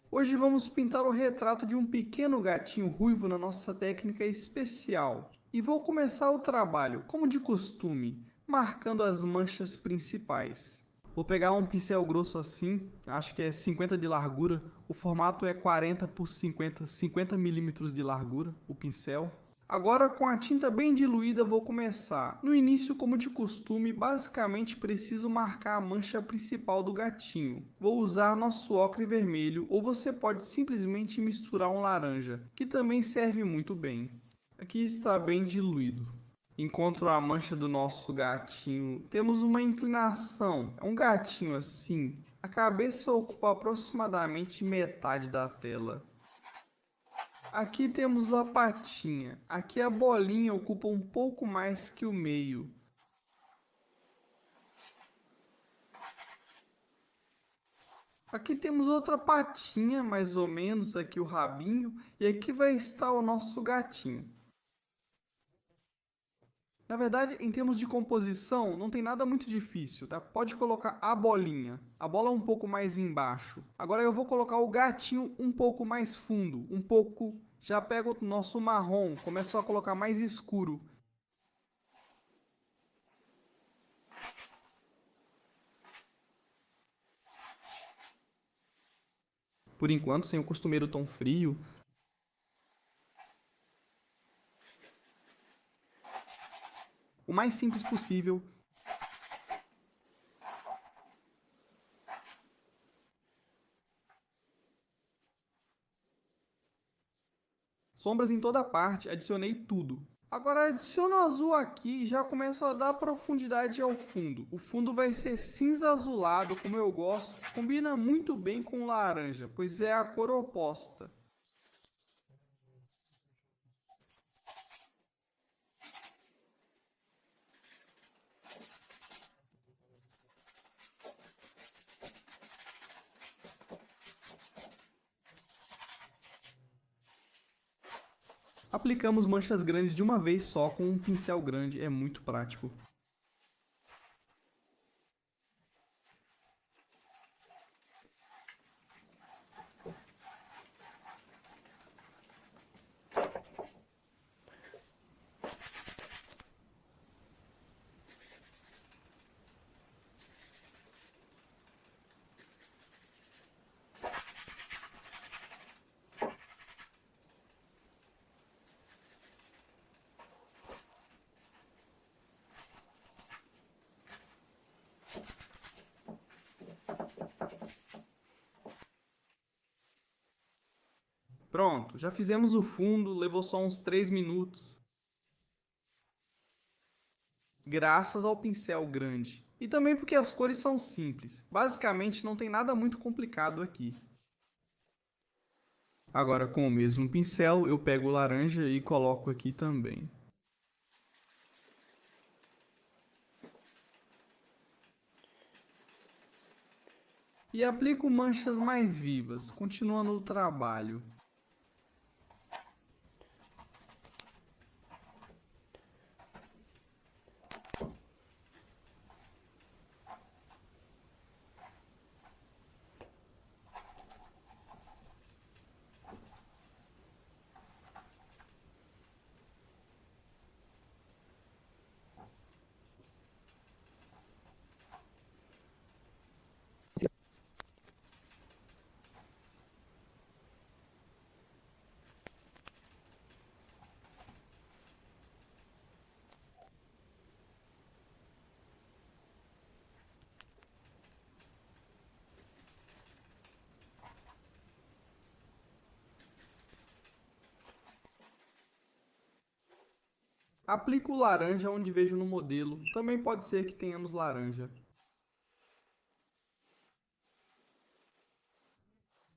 Hoje vamos pintar o retrato de um pequeno gatinho ruivo na nossa técnica especial. E vou começar o trabalho, como de costume, marcando as manchas principais. Vou pegar um pincel grosso assim, acho que é 50 de largura. O formato é 40 por 50, 50 milímetros de largura, o pincel. Agora, com a tinta bem diluída, vou começar. No início, como de costume, basicamente preciso marcar a mancha principal do gatinho. Vou usar nosso ocre vermelho, ou você pode simplesmente misturar um laranja, que também serve muito bem. Aqui está bem diluído. Encontro a mancha do nosso gatinho. Temos uma inclinação. É um gatinho assim. A cabeça ocupa aproximadamente metade da tela. Aqui temos a patinha. Aqui a bolinha ocupa um pouco mais que o meio. Aqui temos outra patinha, mais ou menos, aqui o rabinho. E aqui vai estar o nosso gatinho. Na verdade, em termos de composição, não tem nada muito difícil, tá? Pode colocar a bolinha. A bola um pouco mais embaixo. Agora eu vou colocar o gatinho um pouco mais fundo. Um pouco... Já pego o nosso marrom, começo a colocar mais escuro. Por enquanto, sem o costumeiro tom frio. O mais simples possível. Sombras em toda parte, adicionei tudo. Agora adiciono o azul aqui e já começo a dar profundidade ao fundo. O fundo vai ser cinza azulado, como eu gosto. Combina muito bem com laranja, pois é a cor oposta. Aplicamos manchas grandes de uma vez só com um pincel grande, é muito prático. Pronto, já fizemos o fundo, levou só uns 3 minutos. Graças ao pincel grande. E também porque as cores são simples. Basicamente não tem nada muito complicado aqui. Agora com o mesmo pincel eu pego o laranja e coloco aqui também. E aplico manchas mais vivas, continuando o trabalho. Aplico o laranja onde vejo no modelo, também pode ser que tenhamos laranja.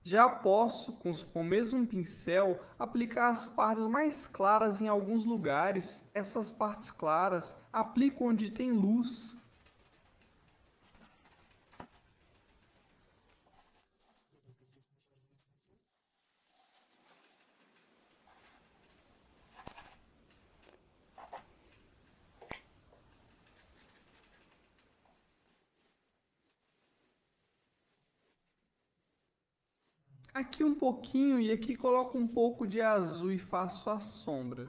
Já posso, com o mesmo pincel, aplicar as partes mais claras em alguns lugares. Essas partes claras aplico onde tem luz. Aqui um pouquinho e aqui coloco um pouco de azul e faço a sombra.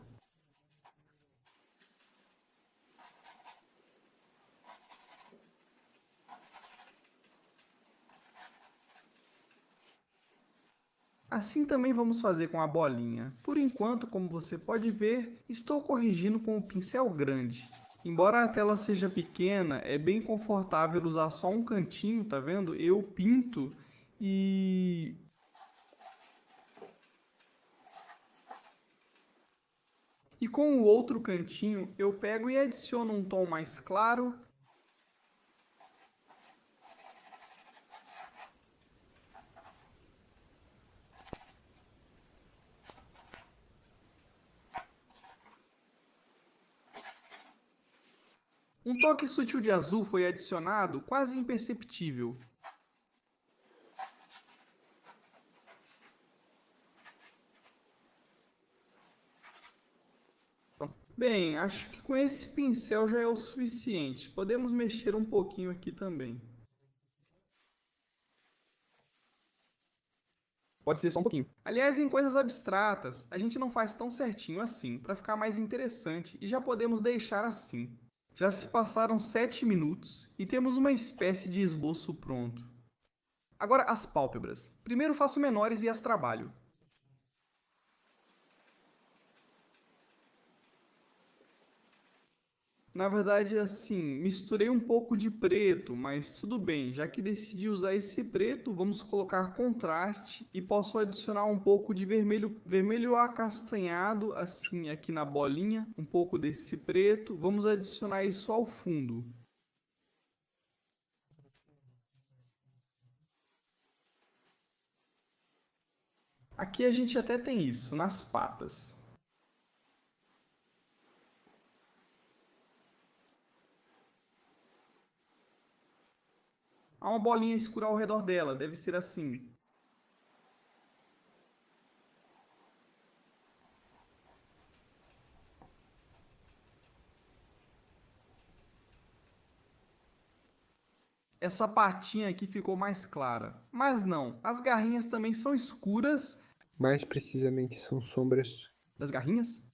Assim também vamos fazer com a bolinha. Por enquanto, como você pode ver, estou corrigindo com o pincel grande. Embora a tela seja pequena, é bem confortável usar só um cantinho, tá vendo? Eu pinto e... E com o outro cantinho, eu pego e adiciono um tom mais claro. Um toque sutil de azul foi adicionado, quase imperceptível. Bem, acho que com esse pincel já é o suficiente. Podemos mexer um pouquinho aqui também. Pode ser só um pouquinho. Aliás, em coisas abstratas, a gente não faz tão certinho assim, para ficar mais interessante, e já podemos deixar assim. Já se passaram 7 minutos e temos uma espécie de esboço pronto. Agora as pálpebras. Primeiro faço menores e as trabalho. Na verdade, assim, misturei um pouco de preto, mas tudo bem, já que decidi usar esse preto, vamos colocar contraste e posso adicionar um pouco de vermelho, vermelho acastanhado, assim, aqui na bolinha, um pouco desse preto. Vamos adicionar isso ao fundo. Aqui a gente até tem isso, nas patas. Há uma bolinha escura ao redor dela, deve ser assim. Essa patinha aqui ficou mais clara. Mas não, as garrinhas também são escuras. Mais precisamente, são sombras. Das garrinhas?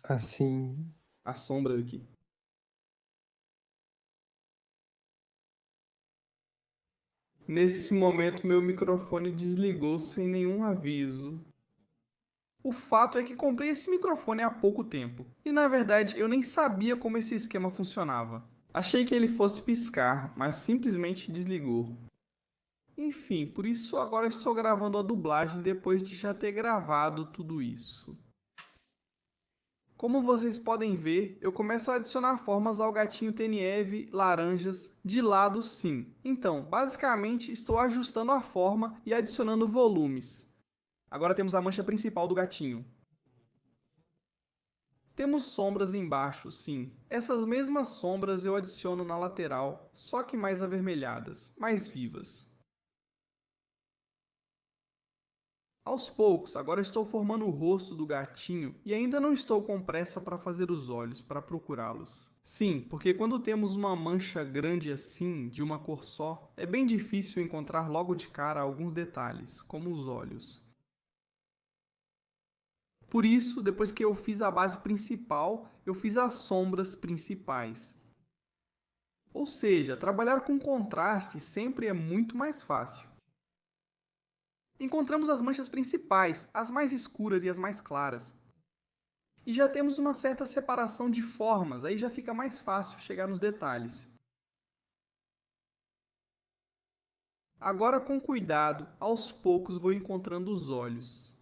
Assim, A sombra aqui. Nesse momento, meu microfone desligou sem nenhum aviso. O fato é que comprei esse microfone há pouco tempo. E na verdade, eu nem sabia como esse esquema funcionava. Achei que ele fosse piscar, mas simplesmente desligou. Enfim, por isso agora estou gravando a dublagem depois de já ter gravado tudo isso. Como vocês podem ver, eu começo a adicionar formas ao gatinho Tenieve, laranjas, de lado sim. Então, basicamente, estou ajustando a forma e adicionando volumes. Agora temos a mancha principal do gatinho. Temos sombras embaixo, sim. Essas mesmas sombras eu adiciono na lateral, só que mais avermelhadas, mais vivas. Aos poucos, agora estou formando o rosto do gatinho e ainda não estou com pressa para fazer os olhos, para procurá-los. Sim, porque quando temos uma mancha grande assim, de uma cor só, é bem difícil encontrar logo de cara alguns detalhes, como os olhos. Por isso, depois que eu fiz a base principal, eu fiz as sombras principais. Ou seja, trabalhar com contraste sempre é muito mais fácil. Encontramos as manchas principais, as mais escuras e as mais claras. E já temos uma certa separação de formas, aí já fica mais fácil chegar nos detalhes. Agora com cuidado, aos poucos vou encontrando os olhos.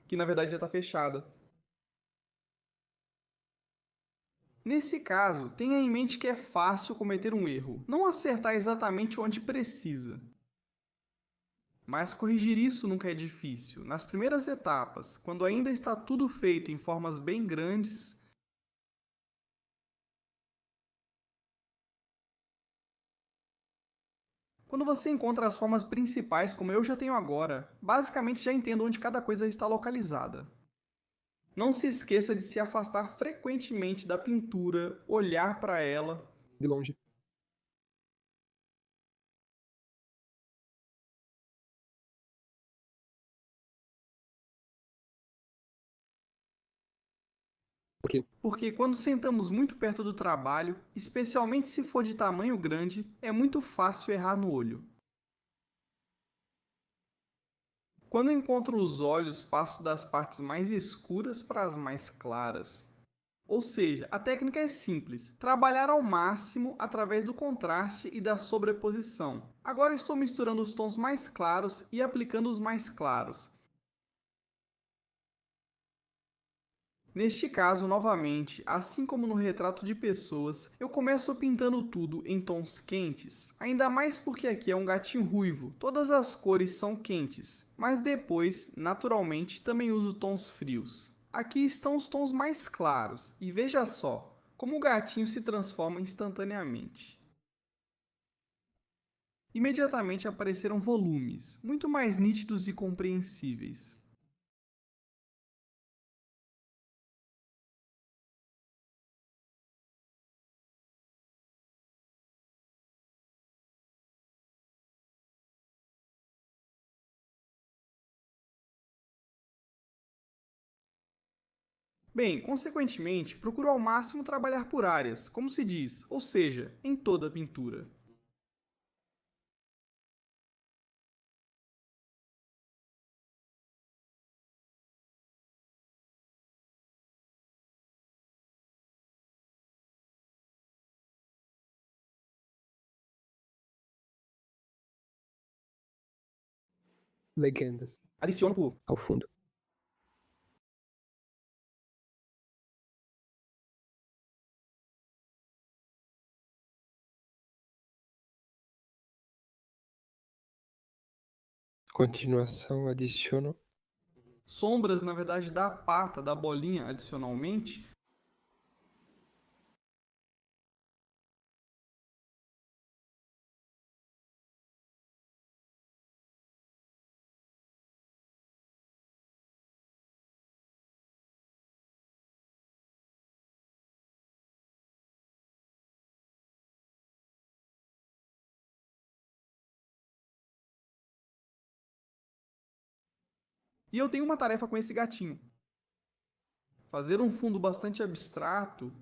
Que na verdade já está fechada. Nesse caso, tenha em mente que é fácil cometer um erro, não acertar exatamente onde precisa. Mas corrigir isso nunca é difícil. Nas primeiras etapas, quando ainda está tudo feito em formas bem grandes, quando você encontra as formas principais como eu já tenho agora, basicamente já entendo onde cada coisa está localizada. Não se esqueça de se afastar frequentemente da pintura, olhar para ela. De longe. Por quê? Porque quando sentamos muito perto do trabalho, especialmente se for de tamanho grande, é muito fácil errar no olho. Quando encontro os olhos, passo das partes mais escuras para as mais claras. Ou seja, a técnica é simples, trabalhar ao máximo através do contraste e da sobreposição. Agora estou misturando os tons mais claros e aplicando os mais claros. Neste caso, novamente, assim como no retrato de pessoas, eu começo pintando tudo em tons quentes, ainda mais porque aqui é um gatinho ruivo, todas as cores são quentes, mas depois, naturalmente, também uso tons frios. Aqui estão os tons mais claros, e veja só, como o gatinho se transforma instantaneamente. Imediatamente apareceram volumes, muito mais nítidos e compreensíveis. Bem, consequentemente, procuro ao máximo trabalhar por áreas, como se diz, ou seja, em toda a pintura. Legendas. Adiciono por Ao fundo. Continuação, adiciono. sombras, na verdade, da pata, da bolinha, adicionalmente. E eu tenho uma tarefa com esse gatinho. Fazer um fundo bastante abstrato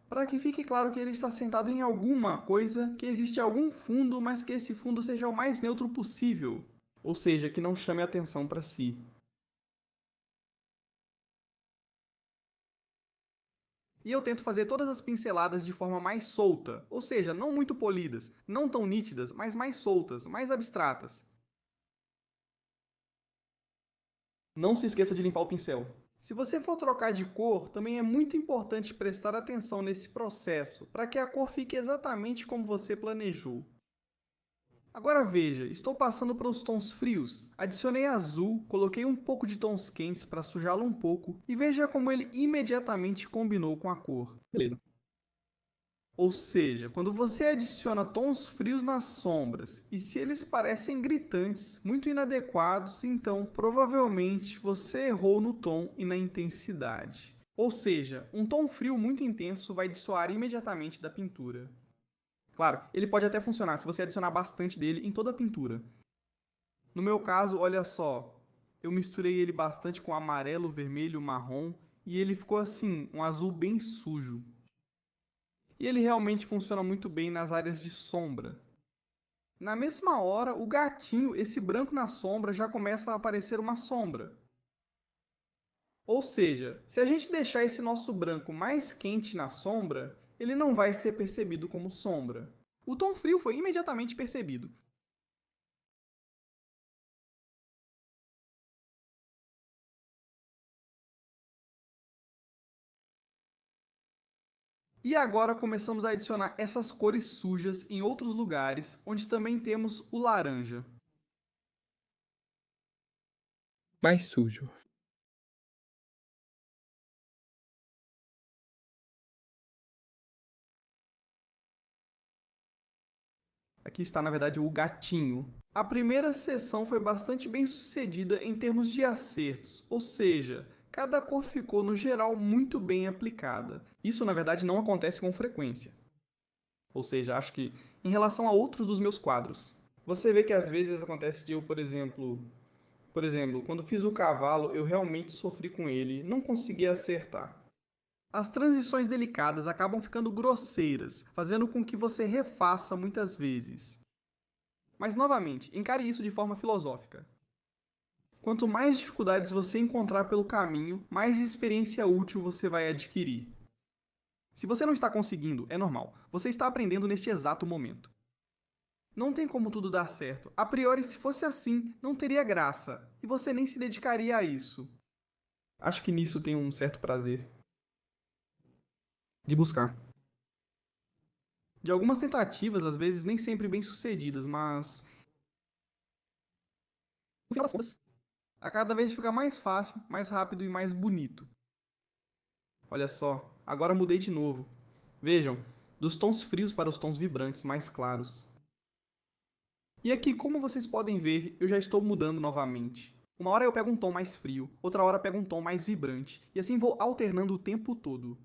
para que fique claro que ele está sentado em alguma coisa, que existe algum fundo, mas que esse fundo seja o mais neutro possível, ou seja, que não chame a atenção para si. E eu tento fazer todas as pinceladas de forma mais solta, ou seja, não muito polidas, não tão nítidas, mas mais soltas, mais abstratas. Não se esqueça de limpar o pincel. Se você for trocar de cor, também é muito importante prestar atenção nesse processo, para que a cor fique exatamente como você planejou. Agora veja, estou passando para os tons frios. Adicionei azul, coloquei um pouco de tons quentes para sujá-lo um pouco e veja como ele imediatamente combinou com a cor. Beleza. Ou seja, quando você adiciona tons frios nas sombras e se eles parecem gritantes, muito inadequados, então provavelmente você errou no tom e na intensidade. Ou seja, um tom frio muito intenso vai dissoar imediatamente da pintura. Claro, ele pode até funcionar se você adicionar bastante dele em toda a pintura. No meu caso, olha só, eu misturei ele bastante com amarelo, vermelho, marrom e ele ficou assim, um azul bem sujo. E ele realmente funciona muito bem nas áreas de sombra. Na mesma hora, o gatinho, esse branco na sombra, já começa a aparecer uma sombra. Ou seja, se a gente deixar esse nosso branco mais quente na sombra, ele não vai ser percebido como sombra. O tom frio foi imediatamente percebido. E agora começamos a adicionar essas cores sujas em outros lugares, onde também temos o laranja. Mais sujo. Aqui está, na verdade, o gatinho. A primeira sessão foi bastante bem sucedida em termos de acertos, ou seja, cada cor ficou no geral muito bem aplicada. Isso na verdade não acontece com frequência. Ou seja, acho que em relação a outros dos meus quadros, você vê que às vezes acontece de eu, por exemplo, quando fiz o cavalo, eu realmente sofri com ele, não consegui acertar. As transições delicadas acabam ficando grosseiras, fazendo com que você refaça muitas vezes. Mas novamente, encare isso de forma filosófica. Quanto mais dificuldades você encontrar pelo caminho, mais experiência útil você vai adquirir. Se você não está conseguindo, é normal. Você está aprendendo neste exato momento. Não tem como tudo dar certo. A priori, se fosse assim, não teria graça. E você nem se dedicaria a isso. Acho que nisso tem um certo prazer de buscar. De algumas tentativas, às vezes nem sempre bem sucedidas, mas no final das contas, a cada vez fica mais fácil, mais rápido e mais bonito. Olha só, agora mudei de novo. Vejam, dos tons frios para os tons vibrantes mais claros. E aqui, como vocês podem ver, eu já estou mudando novamente. Uma hora eu pego um tom mais frio, outra hora pego um tom mais vibrante, e assim vou alternando o tempo todo.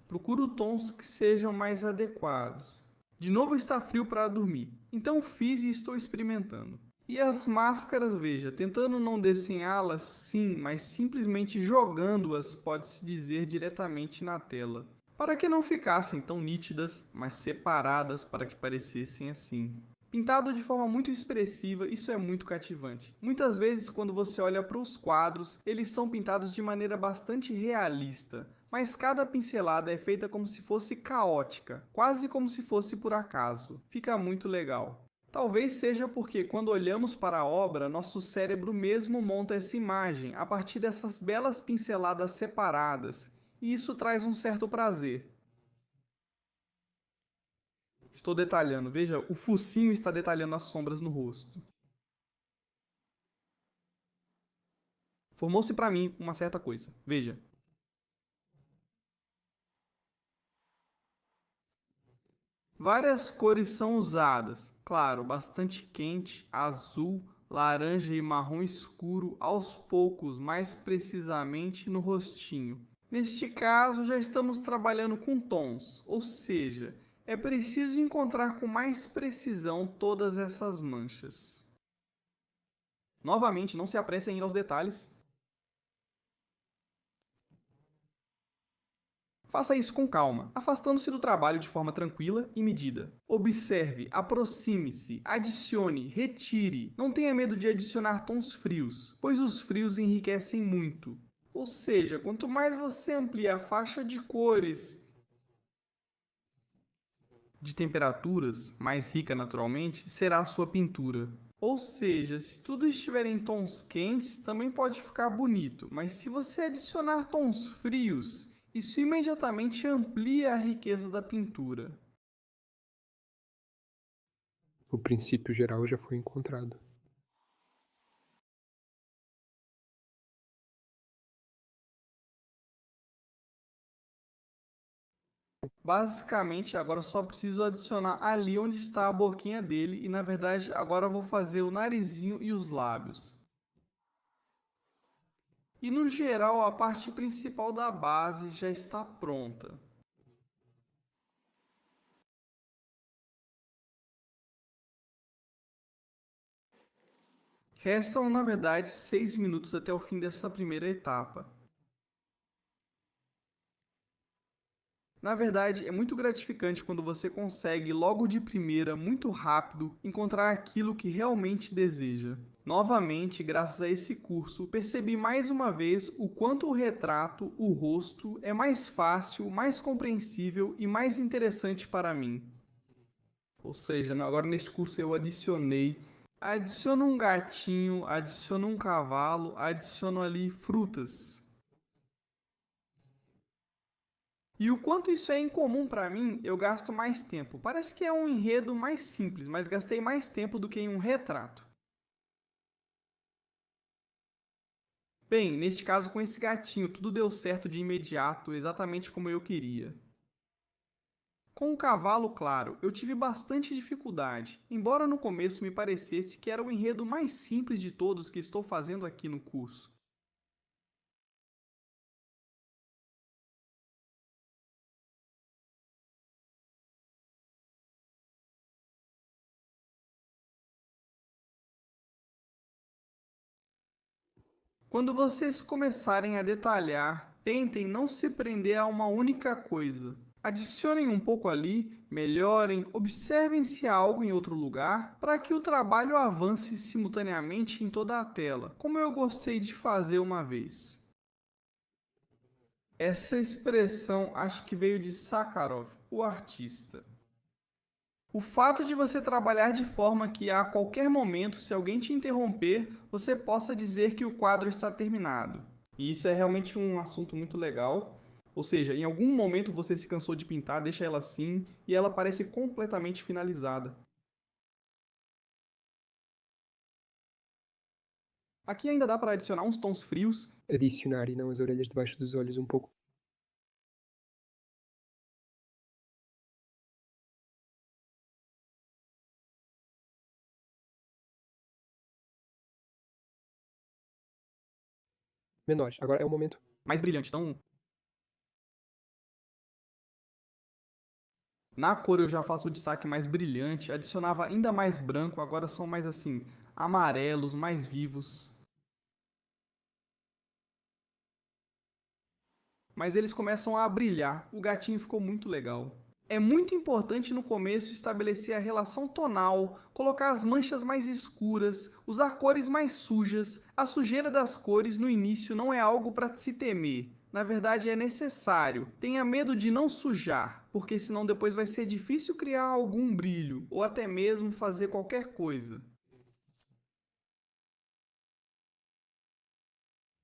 Procuro tons que sejam mais adequados. De novo está frio para dormir, então fiz e estou experimentando. E as máscaras, veja, tentando não desenhá-las sim, mas simplesmente jogando-as, pode-se dizer, diretamente na tela. Para que não ficassem tão nítidas, mas separadas para que parecessem assim. Pintado de forma muito expressiva, isso é muito cativante. Muitas vezes, quando você olha para os quadros, eles são pintados de maneira bastante realista, mas cada pincelada é feita como se fosse caótica, quase como se fosse por acaso. Fica muito legal. Talvez seja porque, quando olhamos para a obra, nosso cérebro mesmo monta essa imagem a partir dessas belas pinceladas separadas, e isso traz um certo prazer. Estou detalhando, veja, o focinho está detalhando as sombras no rosto. Formou-se para mim uma certa coisa. Veja. Várias cores são usadas. Claro, bastante quente, azul, laranja e marrom escuro, aos poucos, mais precisamente no rostinho. Neste caso, já estamos trabalhando com tons, ou seja, é preciso encontrar com mais precisão todas essas manchas. Novamente, não se apresse em ir aos detalhes. Faça isso com calma, afastando-se do trabalho de forma tranquila e medida. Observe, aproxime-se, adicione, retire. Não tenha medo de adicionar tons frios, pois os frios enriquecem muito. Ou seja, quanto mais você amplia a faixa de cores, de temperaturas, mais rica naturalmente, será a sua pintura. Ou seja, se tudo estiver em tons quentes, também pode ficar bonito, mas se você adicionar tons frios, isso imediatamente amplia a riqueza da pintura. O princípio geral já foi encontrado. Basicamente, agora eu só preciso adicionar ali onde está a boquinha dele e, na verdade, agora eu vou fazer o narizinho e os lábios. E no geral, a parte principal da base já está pronta. Restam, na verdade, 6 minutos até o fim dessa primeira etapa. Na verdade, é muito gratificante quando você consegue, logo de primeira, muito rápido, encontrar aquilo que realmente deseja. Novamente, graças a esse curso, percebi mais uma vez o quanto o retrato, o rosto, é mais fácil, mais compreensível e mais interessante para mim. Ou seja, agora neste curso eu adiciono um gatinho, adiciono um cavalo, adiciono ali frutas. E o quanto isso é incomum para mim, eu gasto mais tempo. Parece que é um enredo mais simples, mas gastei mais tempo do que em um retrato. Bem, neste caso com esse gatinho, tudo deu certo de imediato, exatamente como eu queria. Com o cavalo, claro, eu tive bastante dificuldade, embora no começo me parecesse que era o enredo mais simples de todos que estou fazendo aqui no curso. Quando vocês começarem a detalhar, tentem não se prender a uma única coisa. Adicionem um pouco ali, melhorem, observem se há algo em outro lugar, para que o trabalho avance simultaneamente em toda a tela, como eu gostei de fazer uma vez. Essa expressão acho que veio de Sakharov, o artista. O fato de você trabalhar de forma que a qualquer momento, se alguém te interromper, você possa dizer que o quadro está terminado. E isso é realmente um assunto muito legal. Ou seja, em algum momento você se cansou de pintar, deixa ela assim e ela parece completamente finalizada. Aqui ainda dá para adicionar uns tons frios. Adicionar e não as orelhas debaixo dos olhos um pouco. Menores. Agora é o momento. Mais brilhante. Então, na cor eu já faço o destaque mais brilhante, adicionava ainda mais branco, agora são mais assim, amarelos, mais vivos. Mas eles começam a brilhar. O gatinho ficou muito legal. É muito importante no começo estabelecer a relação tonal, colocar as manchas mais escuras, usar cores mais sujas. A sujeira das cores no início não é algo para se temer. Na verdade, é necessário. Tenha medo de não sujar, porque senão depois vai ser difícil criar algum brilho ou até mesmo fazer qualquer coisa.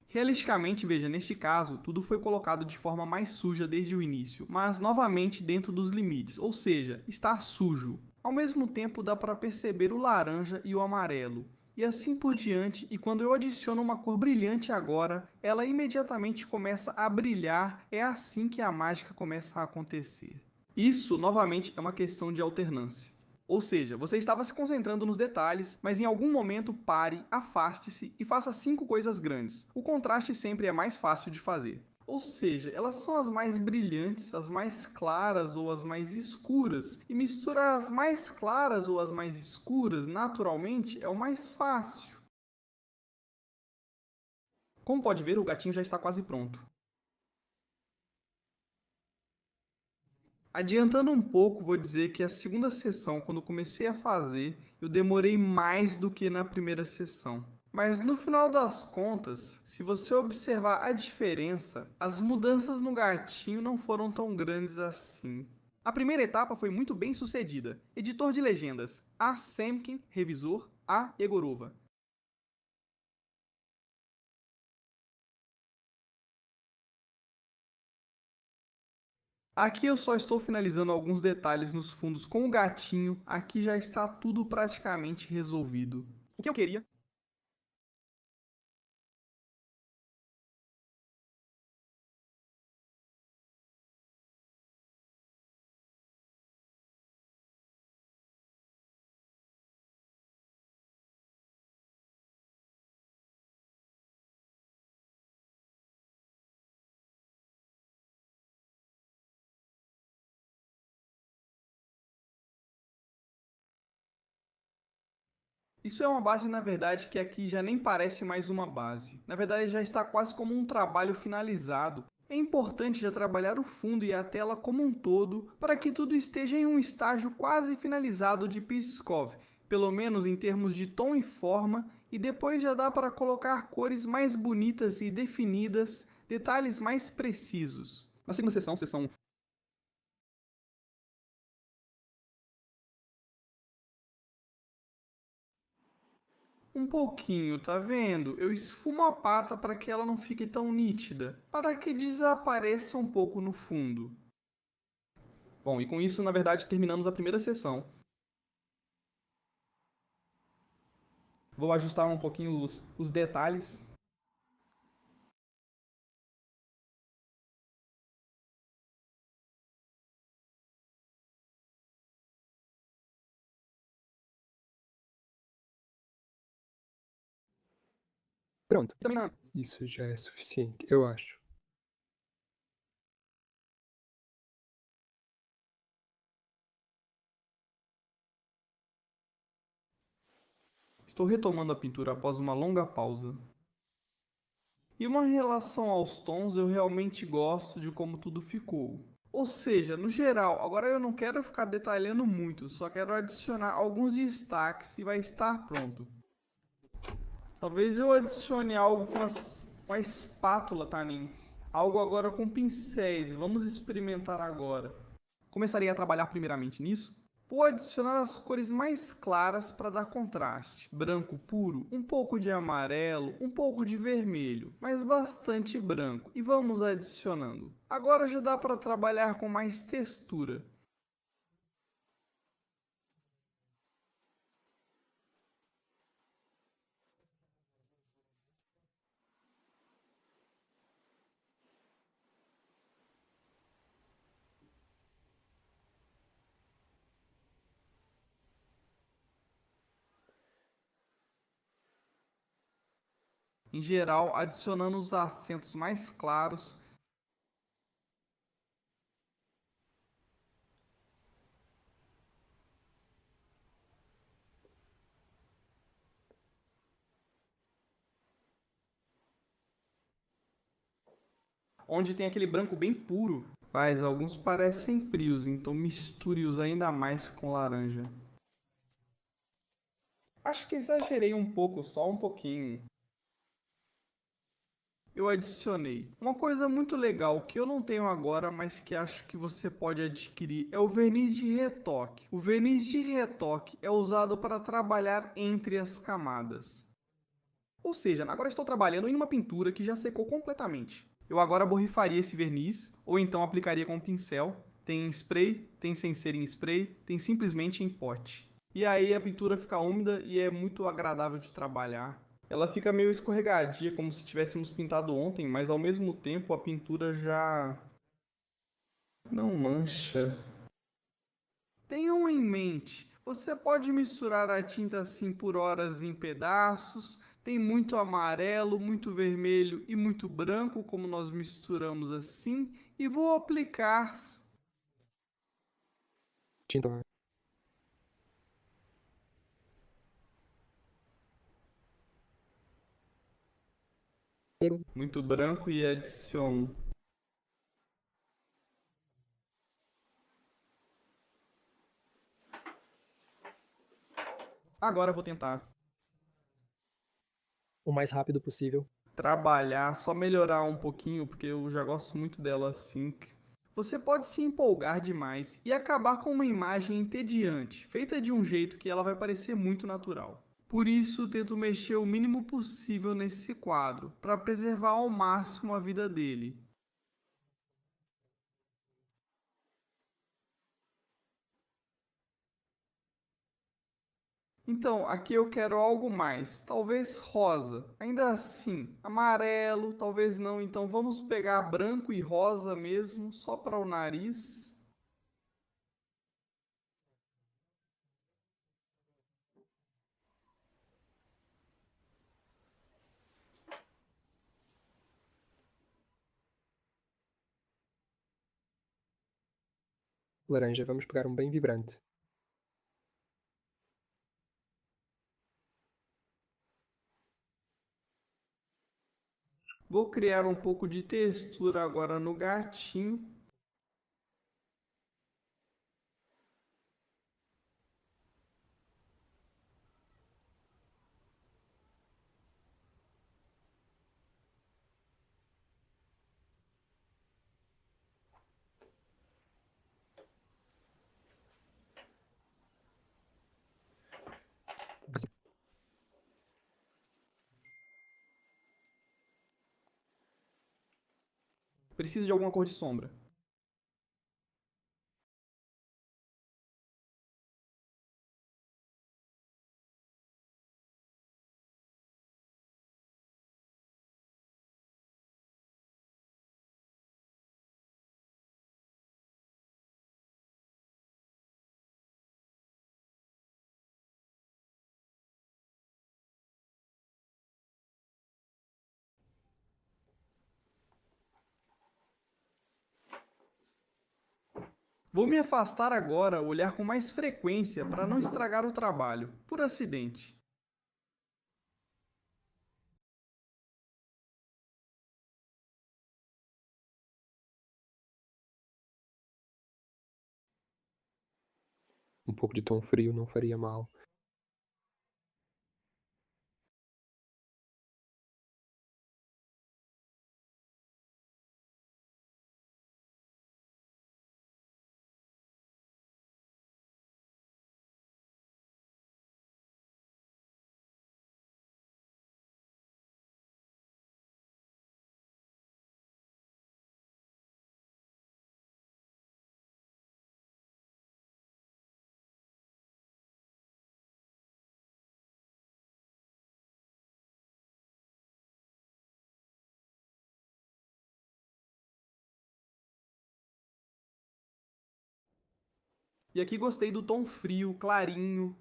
Realisticamente, veja, neste caso, tudo foi colocado de forma mais suja desde o início, mas novamente dentro dos limites, ou seja, está sujo. Ao mesmo tempo dá para perceber o laranja e o amarelo, e assim por diante, e quando eu adiciono uma cor brilhante agora, ela imediatamente começa a brilhar, é assim que a mágica começa a acontecer. Isso, novamente, é uma questão de alternância. Ou seja, você estava se concentrando nos detalhes, mas em algum momento pare, afaste-se e faça 5 coisas grandes. O contraste sempre é mais fácil de fazer. Ou seja, elas são as mais brilhantes, as mais claras ou as mais escuras. E misturar as mais claras ou as mais escuras, naturalmente, é o mais fácil. Como pode ver, o gatinho já está quase pronto. Adiantando um pouco, vou dizer que a segunda sessão, quando comecei a fazer, eu demorei mais do que na primeira sessão. Mas no final das contas, se você observar a diferença, as mudanças no gatinho não foram tão grandes assim. A primeira etapa foi muito bem sucedida. Editor de legendas: A. Semkin, revisor: A. Egorova. Aqui eu só estou finalizando alguns detalhes nos fundos com o gatinho, aqui já está tudo praticamente resolvido. O que eu queria Isso é uma base, na verdade, que aqui já nem parece mais uma base. Na verdade, já está quase como um trabalho finalizado. É importante já trabalhar o fundo e a tela como um todo para que tudo esteja em um estágio quase finalizado de Pskov, pelo menos em termos de tom e forma, e depois já dá para colocar cores mais bonitas e definidas, detalhes mais precisos. Na segunda sessão, sessão um pouquinho, tá vendo? Eu esfumo a pata para que ela não fique tão nítida, para que desapareça um pouco no fundo. Bom, e com isso, na verdade, terminamos a primeira sessão. Vou ajustar um pouquinho os detalhes. Pronto, Também não. isso já é suficiente, eu acho. Estou retomando a pintura após uma longa pausa. E uma relação aos tons, eu realmente gosto de como tudo ficou. Ou seja, no geral, agora eu não quero ficar detalhando muito, só quero adicionar alguns destaques e vai estar pronto. Talvez eu adicione algo com a espátula, Tanin. Algo agora com pincéis. Vamos experimentar agora. Começaria a trabalhar primeiramente nisso. Vou adicionar as cores mais claras para dar contraste. Branco puro, um pouco de amarelo, um pouco de vermelho, mas bastante branco. E vamos adicionando. Agora já dá para trabalhar com mais textura. Em geral, adicionando os acentos mais claros. Onde tem aquele branco bem puro. Mas alguns parecem frios, então misture-os ainda mais com laranja. Acho que exagerei um pouco, só um pouquinho. Eu adicionei. Uma coisa muito legal que eu não tenho agora, mas que acho que você pode adquirir é o verniz de retoque. O verniz de retoque é usado para trabalhar entre as camadas. Ou seja, agora estou trabalhando em uma pintura que já secou completamente. Eu agora borrifaria esse verniz, ou então aplicaria com um pincel. Tem spray, tem sem ser em spray, tem simplesmente em pote. E aí a pintura fica úmida e é muito agradável de trabalhar. Ela fica meio escorregadia, como se tivéssemos pintado ontem, mas ao mesmo tempo a pintura já não mancha. Tenham em mente, você pode misturar a tinta assim por horas em pedaços. Tem muito amarelo, muito vermelho e muito branco, como nós misturamos assim. E vou aplicar. Tinta. Pego. Muito branco e adiciono. Agora vou tentar O mais rápido possível. trabalhar, só melhorar um pouquinho, porque eu já gosto muito dela assim. Você pode se empolgar demais e acabar com uma imagem entediante, feita de um jeito que ela vai parecer muito natural. Por isso, tento mexer o mínimo possível nesse quadro, para preservar ao máximo a vida dele. Então, aqui eu quero algo mais, talvez rosa. Ainda assim, amarelo, talvez não. Então vamos pegar branco e rosa mesmo, só para o nariz. Laranja, vamos pegar um bem vibrante. Vou criar um pouco de textura agora no gatinho. Assim. Preciso de alguma cor de sombra. Vou me afastar agora, olhar com mais frequência para não estragar o trabalho, por acidente. Um pouco de tom frio não faria mal. E aqui gostei do tom frio, clarinho.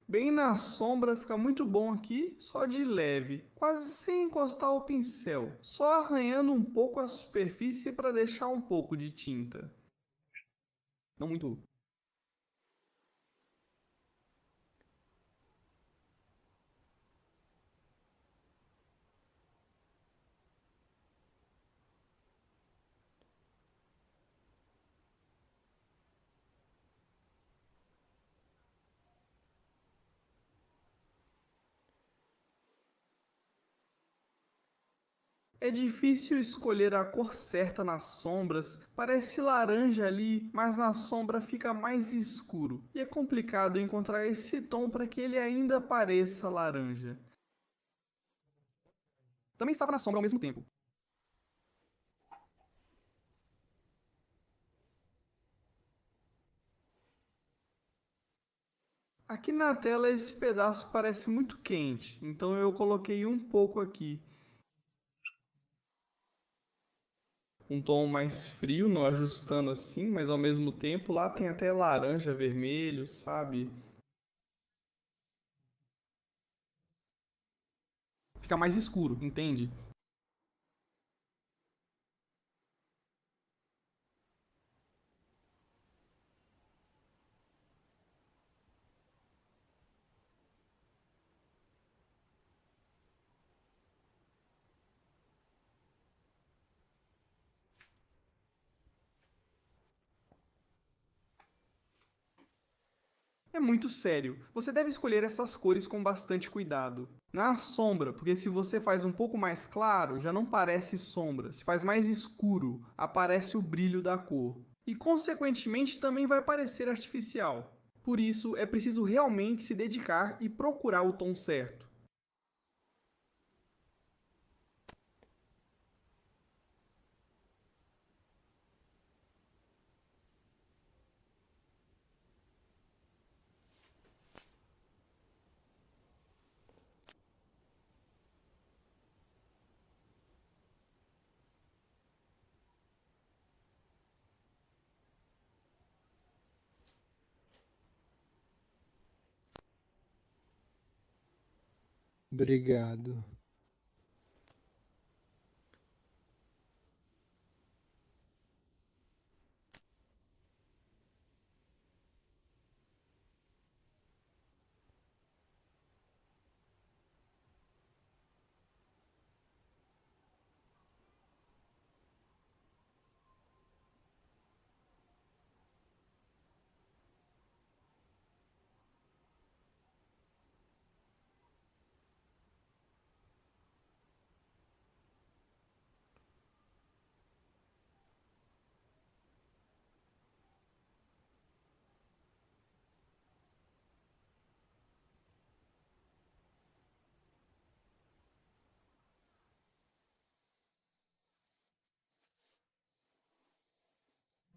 Bem na sombra fica muito bom aqui, só de leve, quase sem encostar o pincel, só arranhando um pouco a superfície para deixar um pouco de tinta. Não muito. É difícil escolher a cor certa nas sombras, parece laranja ali, mas na sombra fica mais escuro. E é complicado encontrar esse tom para que ele ainda pareça laranja. Também estava na sombra ao mesmo tempo. Aqui na tela esse pedaço parece muito quente, então eu coloquei um pouco aqui. Um tom mais frio, não ajustando assim, mas ao mesmo tempo lá tem até laranja, vermelho, sabe? Fica mais escuro, entende? É muito sério. Você deve escolher essas cores com bastante cuidado. Na sombra, porque se você faz um pouco mais claro, já não parece sombra. Se faz mais escuro, aparece o brilho da cor. E consequentemente também vai parecer artificial. Por isso, é preciso realmente se dedicar e procurar o tom certo. Obrigado.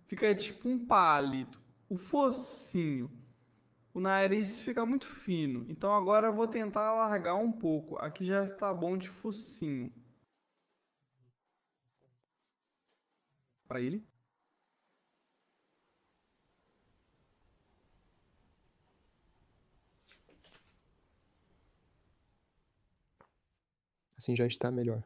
Fica tipo um palito. O focinho. O nariz fica muito fino. Então agora eu vou tentar alargar um pouco. Aqui já está bom de focinho. Para ele. Assim já está melhor.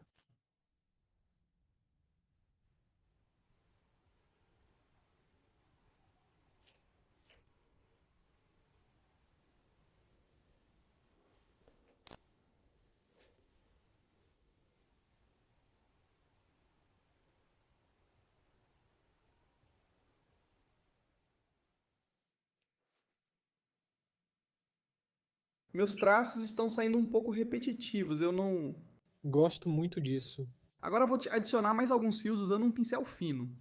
Meus traços estão saindo um pouco repetitivos, eu não. Gosto muito disso. Agora eu vou te adicionar mais alguns fios usando um pincel fino.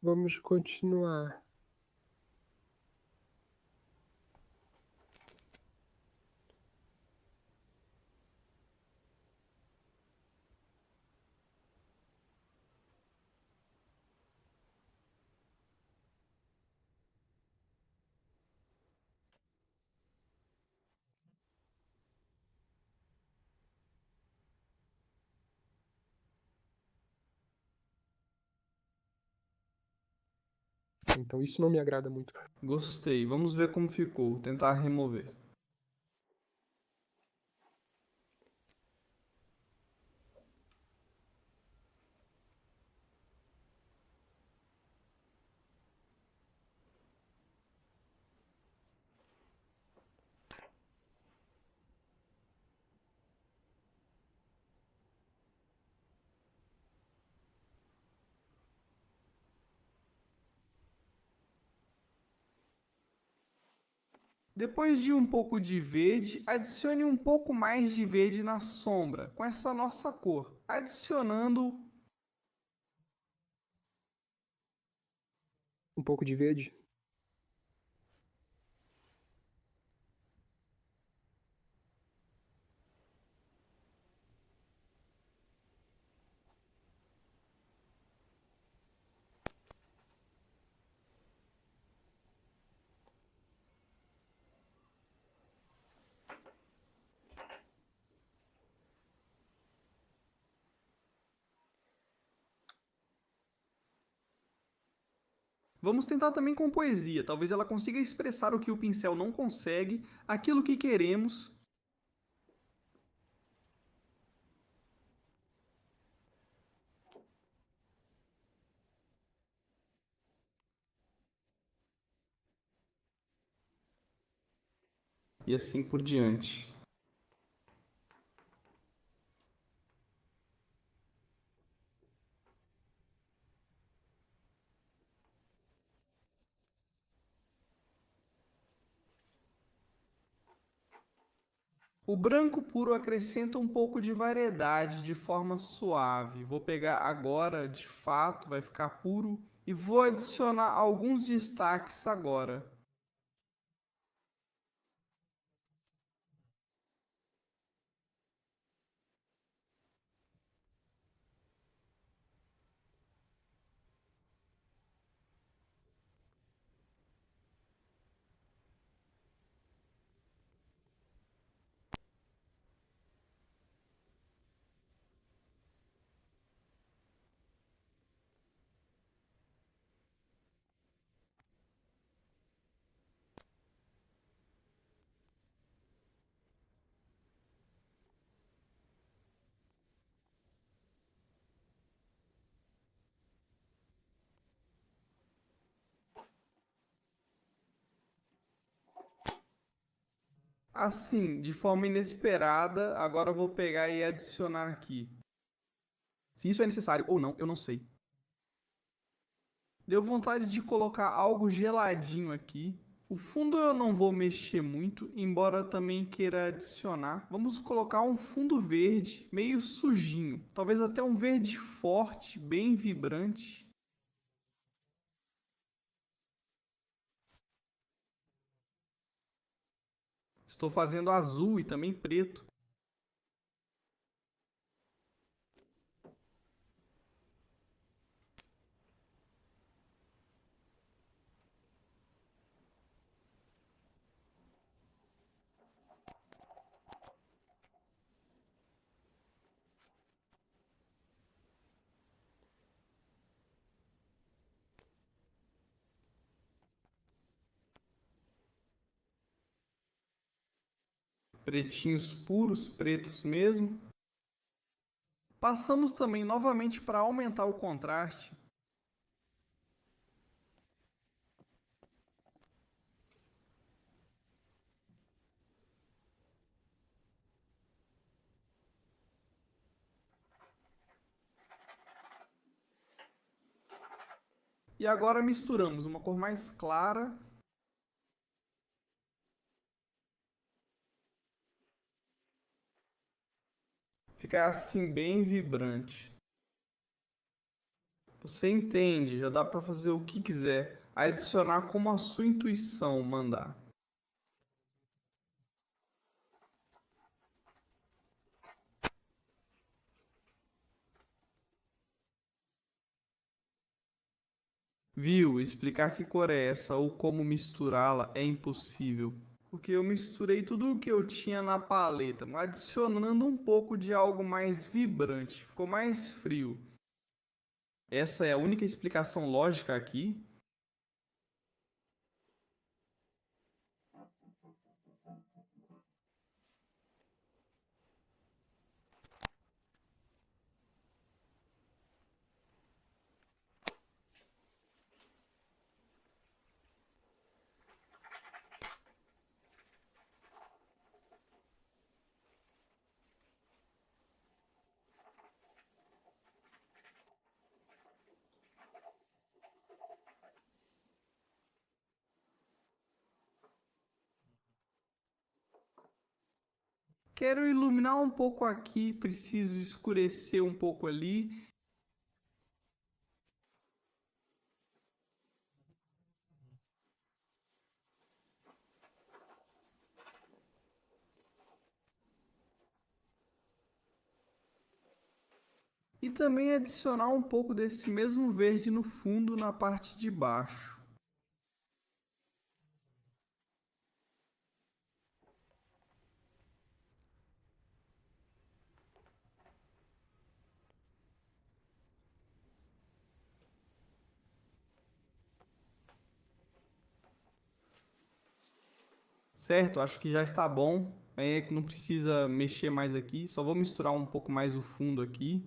Vamos continuar. Então isso não me agrada muito. Gostei, vamos ver como ficou. Tentar remover. Depois de um pouco de verde, adicione um pouco mais de verde na sombra, com essa nossa cor, adicionando Um pouco de verde. Vamos tentar também com poesia, talvez ela consiga expressar o que o pincel não consegue, aquilo que queremos. E assim por diante. O branco puro acrescenta um pouco de variedade de forma suave. Vou pegar agora, de fato, vai ficar puro e vou adicionar alguns destaques agora. Assim, de forma inesperada, agora eu vou pegar e adicionar aqui. Se isso é necessário ou não, eu não sei. Deu vontade de colocar algo geladinho aqui. O fundo eu não vou mexer muito, embora também queira adicionar. Vamos colocar um fundo verde, meio sujinho. Talvez até um verde forte, bem vibrante. Estou fazendo azul e também preto. pretinhos puros, pretos mesmo. Passamos também novamente para aumentar o contraste. E agora misturamos uma cor mais clara. Fica assim bem vibrante. Você entende, já dá para fazer o que quiser, adicionar como a sua intuição mandar. Viu? Explicar que cor é essa ou como misturá-la é impossível, porque eu misturei tudo o que eu tinha na paleta, adicionando um pouco de algo mais vibrante, ficou mais frio. Essa é a única explicação lógica aqui. Quero iluminar um pouco aqui, preciso escurecer um pouco ali. E também adicionar um pouco desse mesmo verde no fundo na parte de baixo. Certo, acho que já está bom. É que não precisa mexer mais aqui. Só vou misturar um pouco mais o fundo aqui.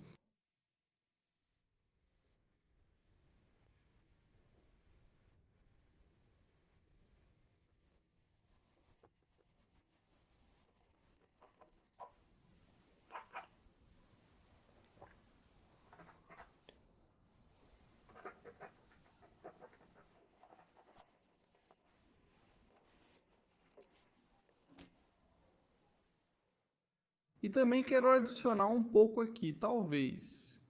E também quero adicionar um pouco aqui, talvez.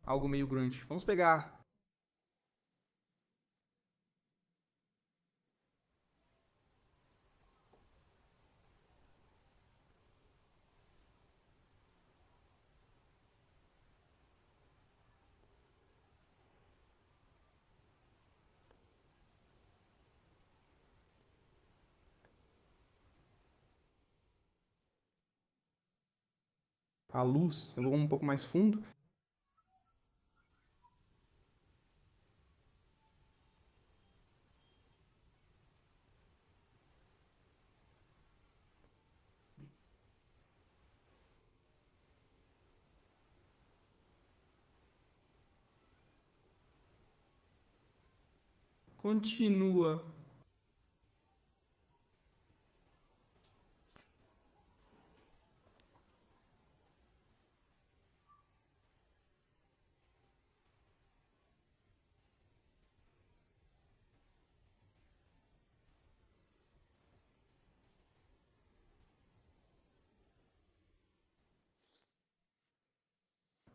Algo meio grande. Vamos pegar a luz. Eu vou um pouco mais fundo. Continua.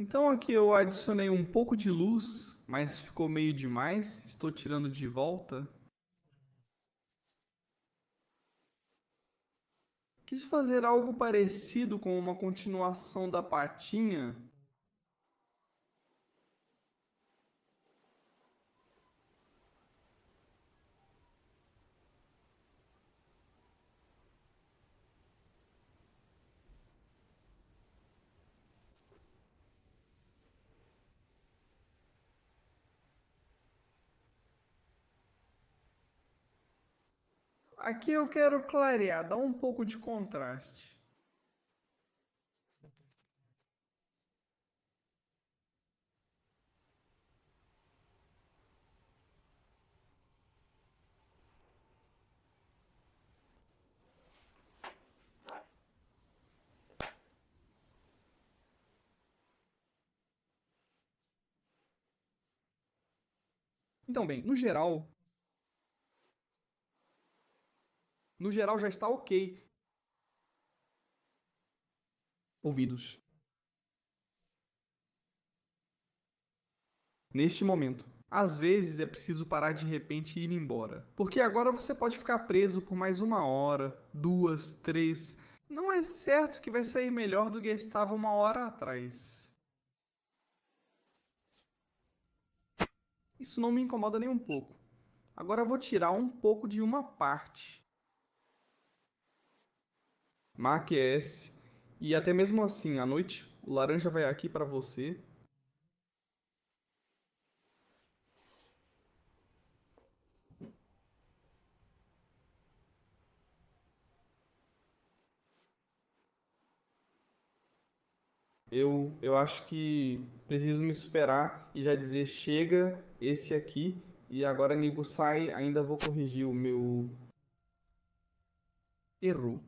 Então aqui eu adicionei um pouco de luz, mas ficou meio demais. Estou tirando de volta. Quis fazer algo parecido com uma continuação da patinha. Aqui eu quero clarear, dar um pouco de contraste. Então, bem, no geral já está ok. Ouvidos. Neste momento. Às vezes é preciso parar de repente e ir embora. Porque agora você pode ficar preso por mais 1 hora, 2, 3. Não é certo que vai sair melhor do que estava 1 hora atrás. Isso não me incomoda nem um pouco. Agora eu vou tirar um pouco de uma parte. Marque S. E até mesmo assim, à noite, o laranja vai aqui para você. Eu acho que preciso me superar e já dizer chega esse aqui. E agora, amigo, sai. Ainda vou corrigir o meu erro.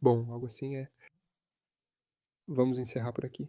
Bom, algo assim é. Vamos encerrar por aqui.